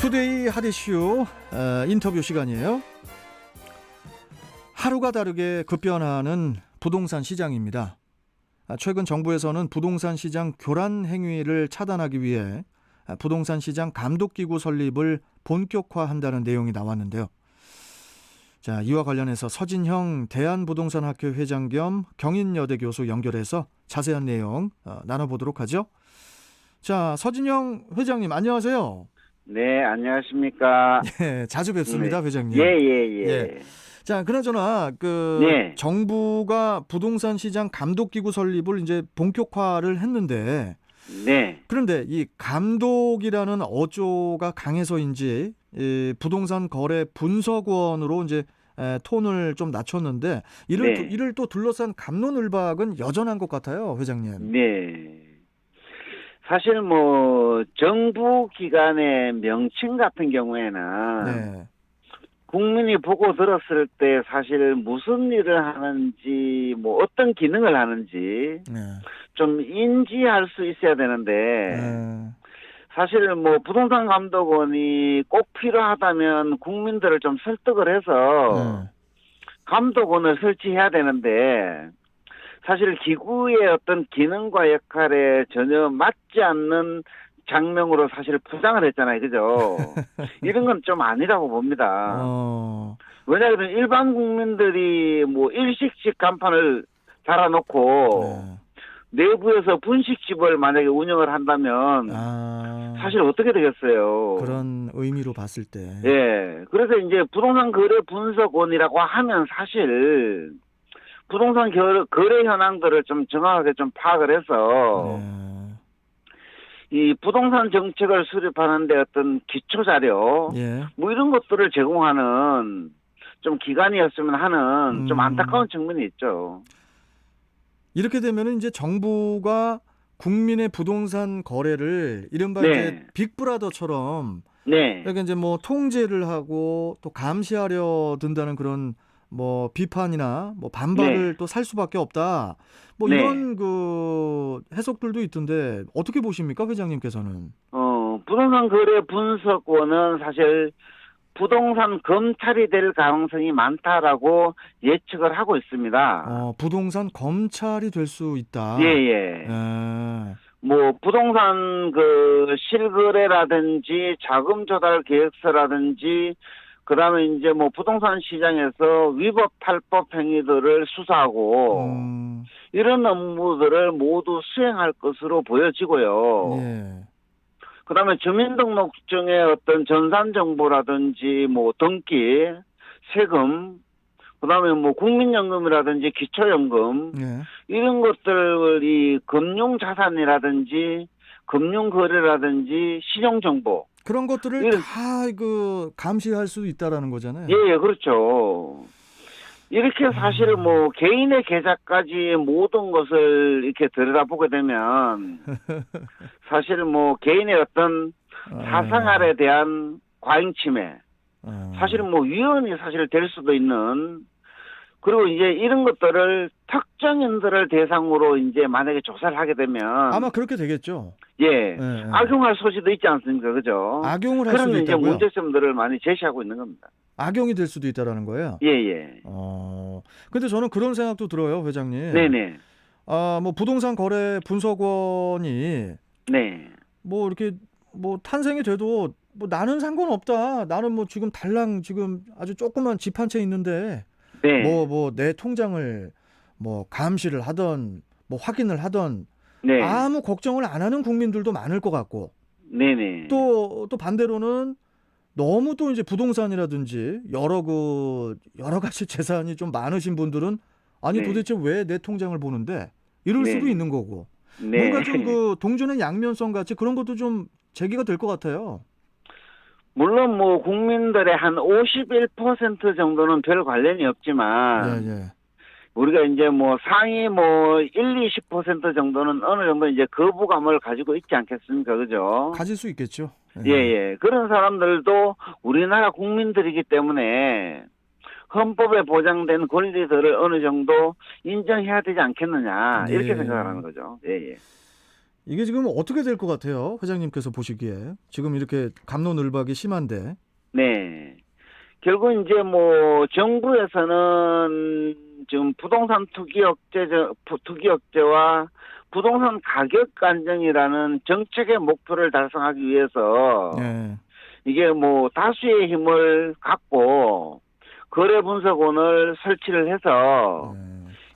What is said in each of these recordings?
투데이 핫이슈 인터뷰 시간이에요. 하루가 다르게 급변하는 부동산 시장입니다. 최근 정부에서는 부동산 시장 교란 행위를 차단하기 위해 부동산 시장 감독기구 설립을 본격화한다는 내용이 나왔는데요. 자, 이와 관련해서 서진형 대한부동산학회 회장 겸 경인여대 교수 연결해서 자세한 내용 나눠보도록 하죠. 자, 서진형 회장님 안녕하세요. 네, 안녕하십니까. 예, 자주 뵙습니다, 네. 회장님. 예. 자, 그나저나 네. 정부가 부동산 시장 감독기구 설립을 이제 본격화를 했는데, 네. 그런데 이 감독이라는 어조가 강해서인지 이 부동산 거래 분석원으로 이제 톤을 좀 낮췄는데 이를 또 둘러싼 갑론을박은 여전한 것 같아요, 회장님. 네. 사실 정부 기관의 명칭 같은 경우에는 네. 국민이 보고 들었을 때 사실 무슨 일을 하는지 어떤 기능을 하는지 네. 좀 인지할 수 있어야 되는데 사실 부동산 감독원이 꼭 필요하다면 국민들을 좀 설득을 해서 감독원을 설치해야 되는데 사실 기구의 어떤 기능과 역할에 전혀 맞지 않는 장면으로 사실 포장을 했잖아요. 그죠? 이런 건 좀 아니라고 봅니다. 왜냐하면 일반 국민들이 일식집 간판을 달아놓고 내부에서 분식집을 만약에 운영을 한다면 사실 어떻게 되겠어요? 그런 의미로 봤을 때. 예. 그래서 이제 부동산 거래 분석원이라고 하면 사실 부동산 거래 현황들을 좀 정확하게 좀 파악을 해서 이 부동산 정책을 수립하는데 어떤 기초 자료 이런 것들을 제공하는 좀 기관이었으면 하는 좀 안타까운 측면이 있죠. 이렇게 되면은 이제 정부가 국민의 부동산 거래를 이른바 이제 빅브라더처럼 그러니까 이제 통제를 하고 또 감시하려 든다는 그런 비판이나 반발을 또 살 수밖에 없다. 이런 해석들도 있던데 어떻게 보십니까, 회장님께서는? 부동산 거래 분석원은 사실 부동산 검찰이 될 가능성이 많다라고 예측을 하고 있습니다. 부동산 검찰이 될 수 있다. 예. 부동산 실거래라든지 자금 조달 계획서라든지 그다음에 이제 부동산 시장에서 위법 탈법 행위들을 수사하고 이런 업무들을 모두 수행할 것으로 보여지고요. 그다음에 주민등록증의 어떤 전산 정보라든지 등기, 세금, 그다음에 국민연금이라든지 기초연금 이런 것들이 금융자산이라든지 금융거래라든지 신용정보 그런 것들을 다 감시할 수 있다라는 거잖아요. 예, 그렇죠. 이렇게 사실 개인의 계좌까지 모든 것을 이렇게 들여다보게 되면 사실 개인의 어떤 사생활에 대한 과잉 침해, 사실 위헌이 사실 될 수도 있는, 그리고 이제 이런 것들을 특정인들을 대상으로 이제 만약에 조사를 하게 되면 아마 그렇게 되겠죠. 악용할 소지도 있지 않습니까, 그죠? 악용을 할 수도 있다고요? 그런 이제 문제점들을 많이 제시하고 있는 겁니다. 악용이 될 수도 있다라는 거예요? 예. 근데 저는 그런 생각도 들어요, 회장님. 네네. 부동산 거래 분석원이 이렇게 탄생이 돼도 나는 상관없다. 나는 지금 달랑 지금 아주 조그만 집 한 채 있는데 내 통장을 감시를 하던 확인을 하던 아무 걱정을 안 하는 국민들도 많을 것 같고 또 반대로는 너무 또 이제 부동산이라든지 여러 가지 재산이 좀 많으신 분들은 도대체 왜 내 통장을 보는데 이럴 수도 있는 거고 뭔가 좀 동전의 양면성 같이 그런 것도 좀 제기가 될 것 같아요. 물론 국민들의 한 51% 정도는 별 관련이 없지만 우리가 이제 상위 20% 정도는 어느 정도 이제 거부감을 가지고 있지 않겠습니까? 그죠? 가질 수 있겠죠. 예. 그런 사람들도 우리나라 국민들이기 때문에 헌법에 보장된 권리들을 어느 정도 인정해야 되지 않겠느냐 이렇게 생각하는 거죠. 예. 이게 지금 어떻게 될 것 같아요? 회장님께서 보시기에. 지금 이렇게 갑론을박이 심한데. 네. 결국 이제 뭐 정부에서는 지금 부동산 투기 억제와 부동산 가격 안정이라는 정책의 목표를 달성하기 위해서 네. 이게 뭐 다수의 힘을 갖고 거래 분석원을 설치를 해서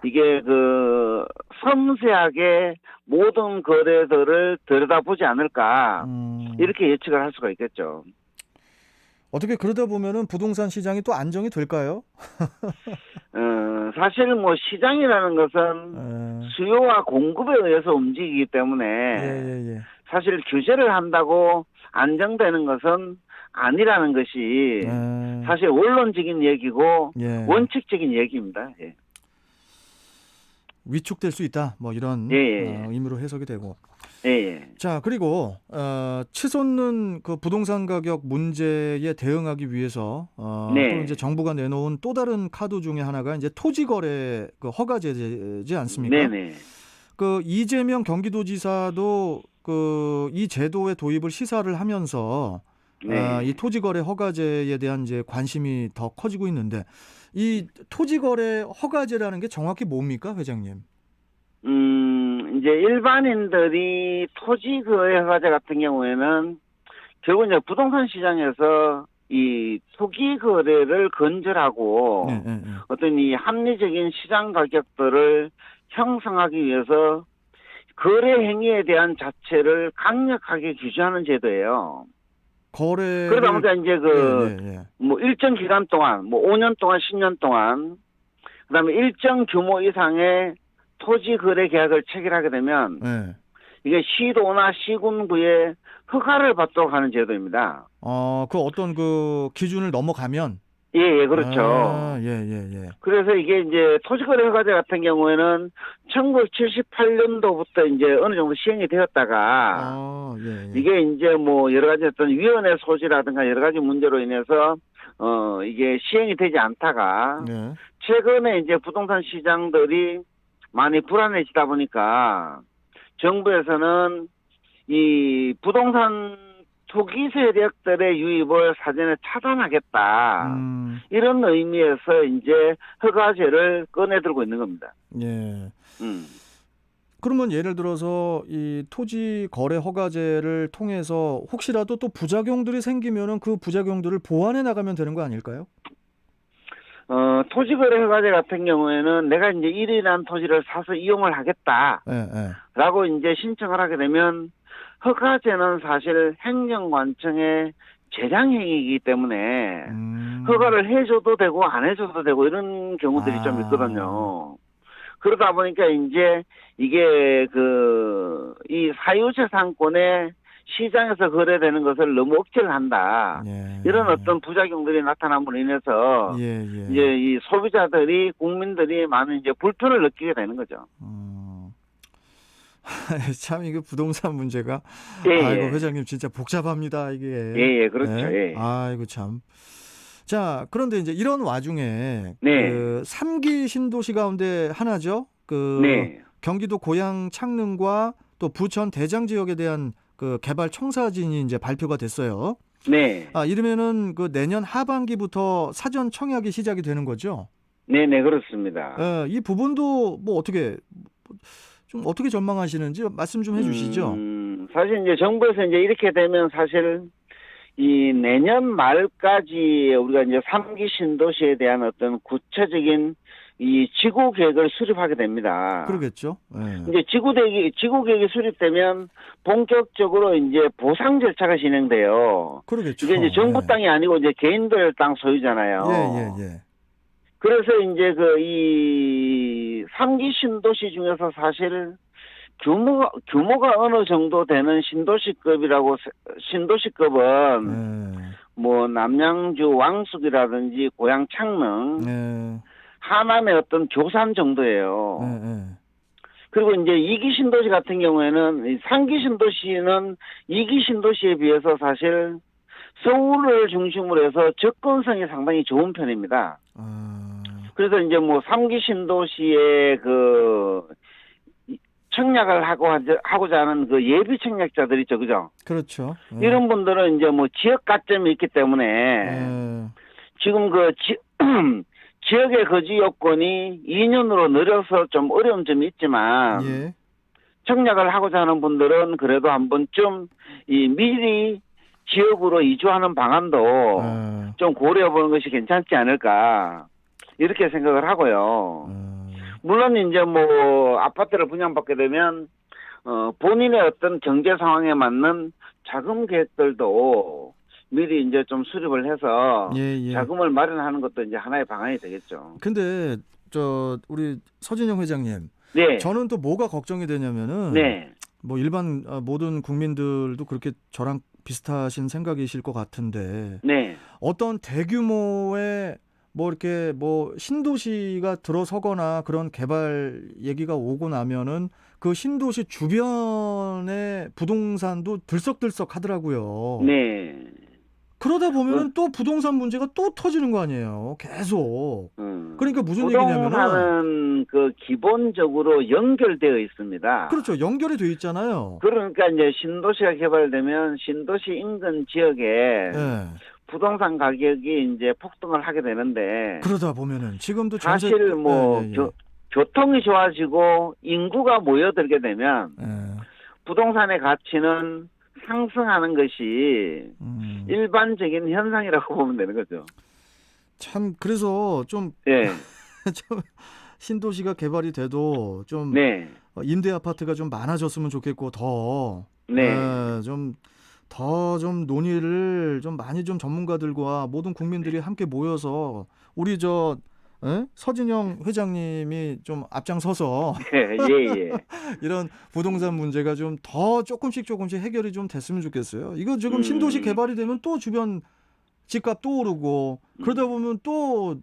이게 그 섬세하게 모든 거래들을 들여다보지 않을까 이렇게 예측을 할 수가 있겠죠. 어떻게 그러다 보면은 부동산 시장이 또 안정이 될까요? 사실 뭐 시장이라는 것은 수요와 공급에 의해서 움직이기 때문에 사실 규제를 한다고 안정되는 것은 아니라는 것이 사실 원론적인 얘기고 원칙적인 얘기입니다. 예. 위축될 수 있다. 뭐 이런 의미로 해석이 되고. 자, 그리고 치솟는 그 부동산 가격 문제에 대응하기 위해서 또 이제 정부가 내놓은 또 다른 카드 중에 하나가 이제 토지 거래 그 허가제지 않습니까? 그 이재명 경기도지사도 그 이 제도의 도입을 시사를 하면서 이 토지 거래 허가제에 대한 이제 관심이 더 커지고 있는데 이 토지 거래 허가제라는 게 정확히 뭡니까, 회장님? 이제 일반인들이 토지 거래 허가제 같은 경우에는 결국 이제 부동산 시장에서 이 토기 거래를 건절하고 어떤 이 합리적인 시장 가격들을 형성하기 위해서 거래 행위에 대한 자체를 강력하게 규제하는 제도예요. 그러다 보니까 이제 뭐 일정 기간 동안, 뭐 5년 동안, 10년 동안, 그다음에 일정 규모 이상의 토지 거래 계약을 체결하게 되면 이게 시도나 시군구에 허가를 받도록 하는 제도입니다. 그 어떤 그 기준을 넘어가면? 그렇죠. 그래서 이게 이제 토지거래 허가제 같은 경우에는 1978년도부터 이제 어느 정도 시행이 되었다가 이게 이제 뭐 여러 가지 어떤 위헌의 소지라든가 여러 가지 문제로 인해서 이게 시행이 되지 않다가 최근에 이제 부동산 시장들이 많이 불안해지다 보니까 정부에서는 이 부동산 투기 세력들의 유입을 사전에 차단하겠다. 이런 의미에서 이제 허가제를 꺼내들고 있는 겁니다. 그러면 예를 들어서 이 토지 거래 허가제를 통해서 혹시라도 또 부작용들이 생기면은 그 부작용들을 보완해 나가면 되는 거 아닐까요? 토지거래 허가제 같은 경우에는 내가 이제 일이란 토지를 사서 이용을 하겠다라고 이제 신청을 하게 되면 허가제는 사실 행정관청의 재량행위이기 때문에 허가를 해줘도 되고 안 해줘도 되고 이런 경우들이 좀 있거든요. 그러다 보니까 이제 이게 이 사유재산권의 시장에서 거래되는 것을 너무 억제를 한다. 이런 어떤 부작용들이 나타남으로 인해서 이제 이 소비자들이 국민들이 많은 이제 불편을 느끼게 되는 거죠. 참 이거 부동산 문제가 아이고 회장님 진짜 복잡합니다 이게. 그렇죠. 아이고 참. 자, 그런데 이제 이런 와중에 그 3기 신도시 가운데 하나죠. 경기도 고양 창릉과 또 부천 대장 지역에 대한 그 개발 청사진이 이제 발표가 됐어요. 이러면은 그 내년 하반기부터 사전 청약이 시작이 되는 거죠? 그렇습니다. 이 부분도 뭐 어떻게 전망하시는지 말씀 좀 해주시죠. 사실 이제 정부에서 이제 이렇게 되면 사실 이 내년 말까지 우리가 이제 3기 신도시에 대한 어떤 구체적인 이 지구 계획을 수립하게 됩니다. 그러겠죠. 이제 지구 계획이 수립되면 본격적으로 이제 보상 절차가 진행돼요. 그러겠죠. 이게 이제 정부 땅이 아니고 이제 개인들 땅 소유잖아요. 그래서 이제 이 3기 신도시 중에서 사실 규모가 어느 정도 되는 신도시급은 뭐 남양주 왕숙이라든지 고양 창릉, 하남의 어떤 교산 정도예요. 그리고 이제 2기 신도시 같은 경우에는 3기 신도시는 2기 신도시에 비해서 사실 서울을 중심으로 해서 접근성이 상당히 좋은 편입니다. 그래서 이제 뭐 3기 신도시의 청약을 하고자 하는 그 예비 청약자들 있죠, 그죠? 그렇죠. 이런 분들은 이제 뭐 지역 가점이 있기 때문에 지금 그 지역의 거주 여건이 2년으로 늘어서 좀 어려운 점이 있지만 예. 청약을 하고자 하는 분들은 그래도 한 번쯤 미리 지역으로 이주하는 방안도 좀 고려해 보는 것이 괜찮지 않을까 이렇게 생각을 하고요. 물론 이제 뭐 아파트를 분양받게 되면 본인의 어떤 경제 상황에 맞는 자금 계획들도 미리 이제 좀 수립을 해서 자금을 마련하는 것도 이제 하나의 방안이 되겠죠. 근데 우리 서진영 회장님, 네. 저는 또 뭐가 걱정이 되냐면은 네. 뭐 일반 모든 국민들도 그렇게 저랑 비슷하신 생각이실 것 같은데 네. 어떤 대규모의 뭐 이렇게 뭐 신도시가 들어서거나 그런 개발 얘기가 오고 나면은 그 신도시 주변의 부동산도 들썩들썩 하더라고요. 네. 그러다 보면은 또 부동산 문제가 또 터지는 거 아니에요. 계속. 그러니까 무슨 얘기냐면은 부동산은 그 기본적으로 연결되어 있습니다. 그렇죠. 연결이 돼 있잖아요. 그러니까 이제 신도시가 개발되면 신도시 인근 지역에 부동산 가격이 이제 폭등을 하게 되는데 그러다 보면은 지금도 사실 뭐 교통이 좋아지고 인구가 모여들게 되면 부동산의 가치는 상승하는 것이 일반적인 현상이라고 보면 되는 거죠. 참 그래서 좀, 좀 신도시가 개발이 돼도 좀 임대 아파트가 좀 많아졌으면 좋겠고 좀 논의를 좀 많이 좀 전문가들과 모든 국민들이 함께 모여서 우리 서진영 회장님이 좀 앞장서서 이런 부동산 문제가 좀 더 조금씩 해결이 좀 됐으면 좋겠어요. 이거 지금 신도시 개발이 되면 또 주변 집값 또 오르고 그러다 보면 또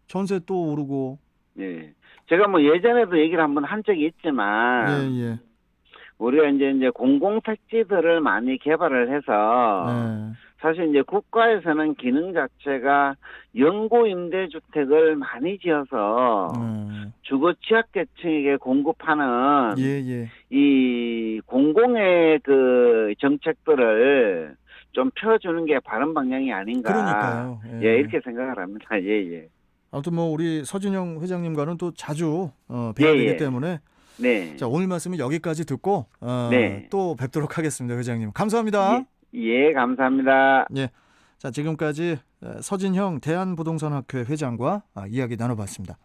전세 또 오르고. 제가 뭐 예전에도 얘기를 한번 한 적이 있지만 우리가 이제 공공택지들을 많이 개발을 해서 사실 이제 국가에서는 기능 자체가 연고 임대주택을 많이 지어서 주거 취약계층에게 공급하는 이 공공의 그 정책들을 좀 펴주는 게 바른 방향이 아닌가. 그러니까요. 이렇게 생각을 합니다. 아무튼 뭐 우리 서진영 회장님과는 또 자주 뵈야 되기 때문에 자, 오늘 말씀은 여기까지 듣고 또 뵙도록 하겠습니다. 회장님. 감사합니다. 감사합니다. 자, 지금까지 서진형 대한부동산학회 회장과 이야기 나눠봤습니다.